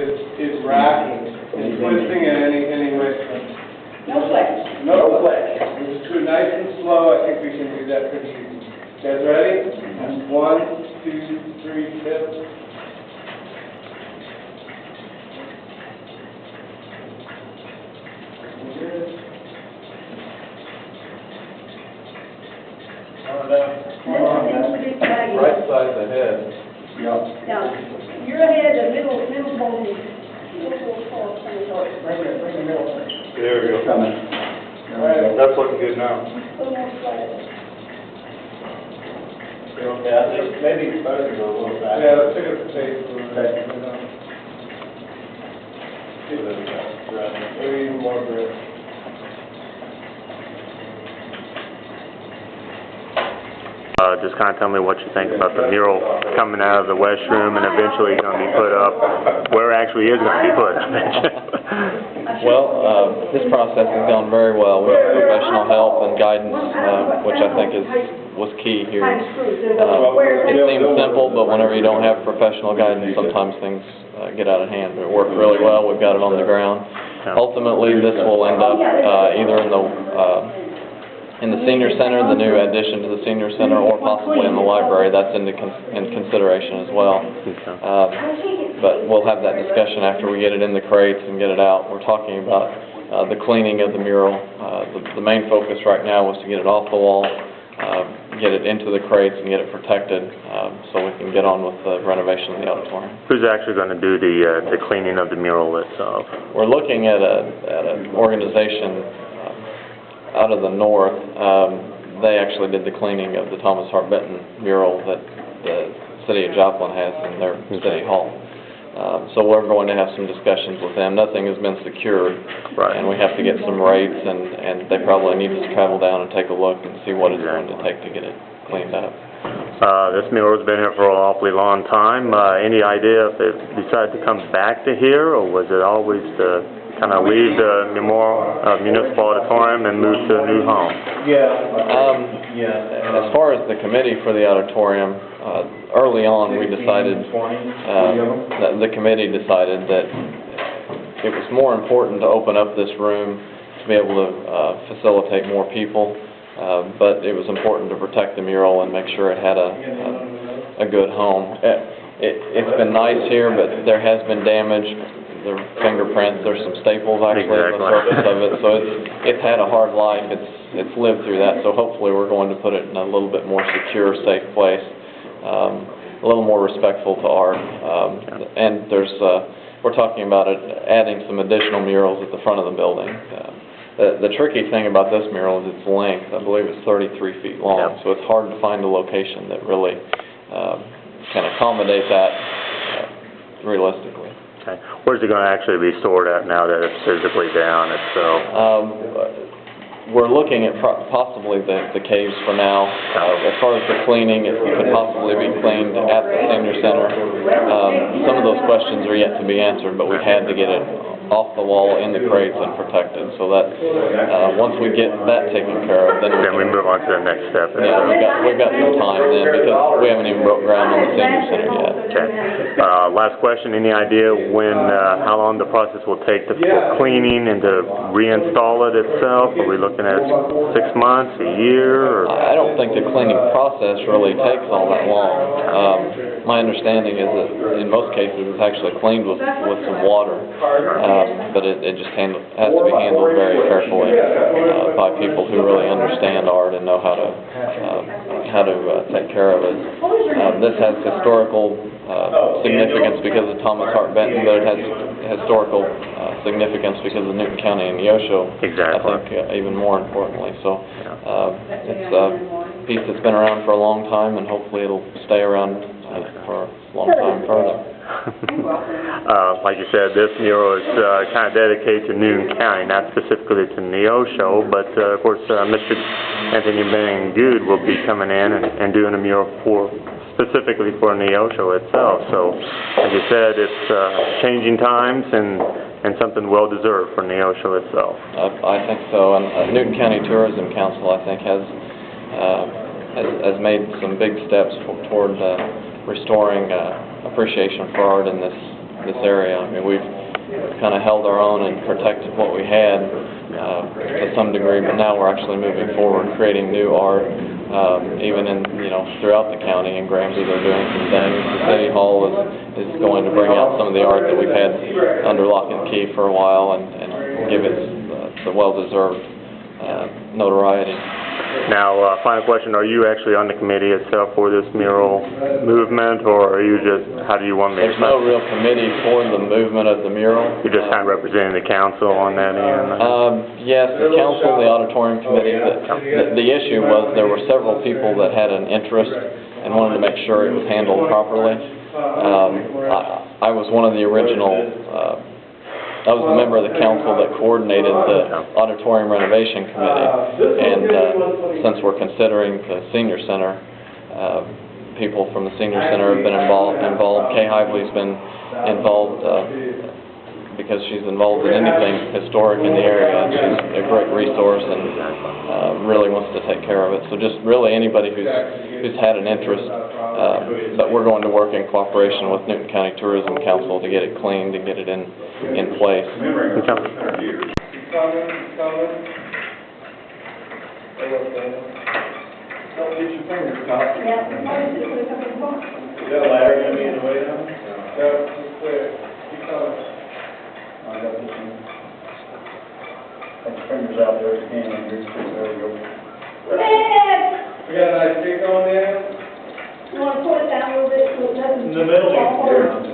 is racking, is twisting in any way. No flex. No flex. It's too nice and slow. I think we can do that pretty easy. You guys ready? 1, 2, 3, tip. Right side of the head. Yeah. Your head, the middle bone is There we go. Coming. That's looking good now. Yeah, I think maybe it's better to go a little faster. Yeah, let's take a pace a little bit. Maybe even more breath. Just kind of tell me what you think about the mural coming out of the West Room and eventually going to be put up where it actually is going to be put. Well, this process has gone very well with professional help and guidance, which I think was key here. It seems simple, but whenever you don't have professional guidance, sometimes things get out of hand. But it worked really well. We've got it on the ground. Ultimately, this will end up either in the senior center, the new addition to the senior center, or possibly in the library. That's in consideration as well. But we'll have that discussion after we get it in the crates and get it out. We're talking about the cleaning of the mural. The main focus right now was to get it off the wall, get it into the crates, and get it protected so we can get on with the renovation of the auditorium. Who's actually going to do the cleaning of the mural itself? We're looking at an organization out of the north. They actually did the cleaning of the Thomas Hart Benton mural that the city of Joplin has in their city hall. So we're going to have some discussions with them. Nothing has been secured, and we have to get some rates, and they probably need us to travel down and take a look and see what it's going to take to get it cleaned up. This mural has been here for an awfully long time. Any idea if it decided to come back to here, or was it always to kind of leave the Municipal Auditorium and move to a new home? As far as the committee for the auditorium, early on we decided, the committee decided that it was more important to open up this room to be able to facilitate more people, but it was important to protect the mural and make sure it had a good home. It's been nice here, but there has been damage. There are fingerprints, there's some staples actually on the surface of it, so it's had a hard life, it's lived through that, so hopefully we're going to put it in a little bit more secure, safe place, a little more respectful to art, and we're talking about adding some additional murals at the front of the building. The tricky thing about this mural is its length. I believe it's 33 feet long, so it's hard to find a location that really can accommodate that realistically. Okay. Where's it going to actually be stored at now that it's physically down itself? We're looking at possibly the caves for now. As far as the cleaning, it could possibly be cleaned at the senior center. Some of those questions are yet to be answered, but we had to get it off the wall in the crates and protected. So that once we get that taken care of, then we move on to the next step. Yeah, we've got some time then because we haven't even broke ground on the senior center yet. Okay. Last question. Any idea how long the process will take for cleaning and to reinstall it itself? Are we looking at 6 months, a year? Or? I don't think the cleaning process really takes all that long. My understanding is that in most cases it's actually cleaned with some water, but it just has to be handled very carefully by people who really understand art and know how to take care of it. This has historical significance because of Thomas Hart Benton, but it has historical significance because of Newton County and Neosho. Exactly. I think even more importantly. So it's a piece that's been around for a long time, and hopefully it'll stay around for a long time further. Like you said, this mural is kind of dedicated to Newton County, not specifically to Neosho, but of course Mr. Anthony Good will be coming in and doing a mural specifically for Neosho itself. So, like you said, it's changing times and something well-deserved for Neosho itself. I think so, and Newton County Tourism Council, I think, has made some big steps toward restoring appreciation for art in this this area. I mean, we've kind of held our own and protected what we had to some degree, but now we're actually moving forward, creating new art, even in, throughout the county. In Granby, they're doing some things. The City Hall is going to bring out some of the art that we've had under lock and key for a while and give it the well-deserved notoriety. Now, final question, are you actually on the committee itself for this mural movement, or are you just, how do you want me to? There's no real committee for the movement of the mural. You're just kind of representing the council on that end? Yes, the council, the auditorium committee. The issue was there were several people that had an interest and wanted to make sure it was handled properly. I was one of the original, I was a member of the council that coordinated the auditorium renovation committee, and since we're considering the senior center, people from the senior center have been involved. Kay Hively's been involved because she's involved in anything historic in the area, and she's a great resource and really wants to take care of it. So just really anybody who's had an interest, but we're going to work in cooperation with Newton County Tourism Council to get it cleaned and get it in place. Don't get your fingers caught. Yeah, somebody just put a couple of bucks. Is that ladder gonna be in the way now? No, it's clear. Keep coming. I got this one. Put your fingers out there if you can, and reach it. There we go. Dad! We got a nice stick on there? You wanna pull it down a little bit so it doesn't. In the middle. fall forward?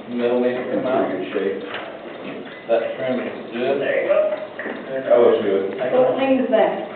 Middle needs to come out. shape. That trim is good. There you go. That looks good. So it hangs back.